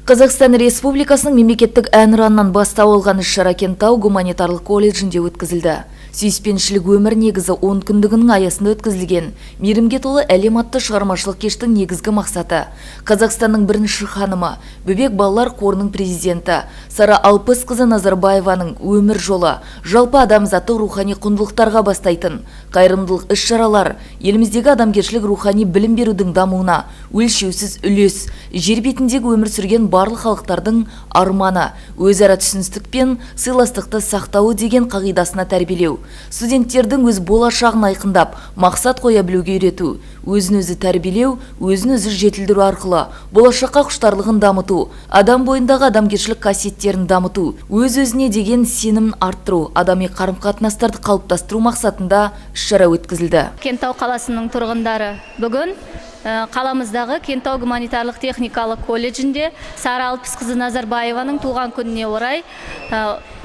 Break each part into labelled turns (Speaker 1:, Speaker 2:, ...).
Speaker 1: Қазақстан Республикасының мемлекеттік әнұранынан бастау алған іс-шара Кентау гуманитарлық колледжінде өткізілді. Сүйіспеншілік өмір негізі 10 күндігінің аясында өткізілген мейірімге толы әлем атты шығармашылық кештің негізгі мақсаты Қазақстанның бірінші ханымы, Бөбек балалар қорының президенті Сара Алпысқызы Назарбаеваның өмір жолы, жалпы адамзаттық рухани құндылықтарға бастайтын қайырымдылық іс-шаралар еліміздегі адамгершілік рухани білім берудің дамуына өлшеусіз үлес, жер бетіндегі өмір сүрген барлық халықтардың арманы, өзара түсіністік пен сыйластықты сақтауы деген қағидасына тәрбиелеу, студенттердің өз болашағын айқындап, мақсат қоя білуге үйрету, өзін-өзі тәрбиелеу, өзін-өзі жетілдіру арқылы болашаққа құштарлығын дамыту, адам бойындағы адамгершілік қасиеттерін дамыту, өз-өзіне деген сенімін арттыру, адами қарым-қатынастарды қалыптастыру мақсатында іс-шара өткізілді.
Speaker 2: Кентау қаласының тұрғындары бүгін қаламыздағы Кентау гуманитарлық техникалық колледжінде Сара Алпысқызы Назарбаеваның туған күніне орай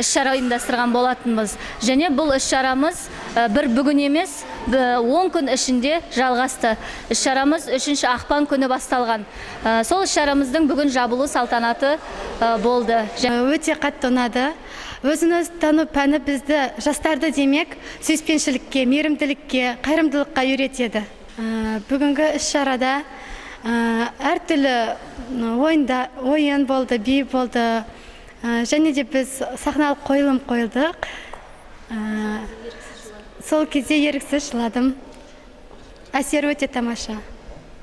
Speaker 2: іс-шара ұйымдастырған болатынбыз. Және бұл іс-шарамыз бір бүгін емес, 10 күн ішінде жалғасты. Іс-шарамыз 3 ақпан күні басталған. Сол іс-шарамыздың бүгін жабылу салтанаты болды.
Speaker 3: Өте қатты ұнады. Өзіңіз тану пәні бізді жастарды демек сүйіспеншілікке, мейірімділікке, қайырымдылыққа үйретеді. Бүгінгі іс-шарада әртүрлі ойын болды, би болды, және де біз сахналық қойылым қойылдық. Сол кезде еріксіз жыладым. Әсері өте тамаша.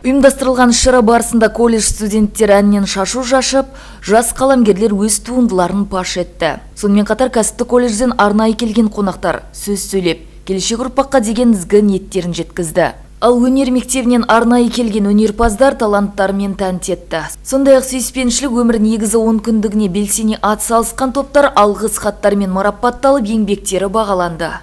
Speaker 1: Ұйымдастырылған іс-шара барысында колледж студенттері әннен шашу шашып, жас қаламгерлер өз туындыларын паш етті. Сонымен қатар кәсіптік колледжден арнайы келген қонақтар сөз сөйлеп, келешек ұрпаққа деген ізгі ниеттерін жеткізді. Ал өнер мектебінен арнайы келген өнерпаздар таланттарымен тәнті етті. Сондай-ақ сүйіспеншілік өмір негізі 10 күндігіне белсене атсалысқан топтар алғыс хаттармен марапатталып, еңбектері бағаланды.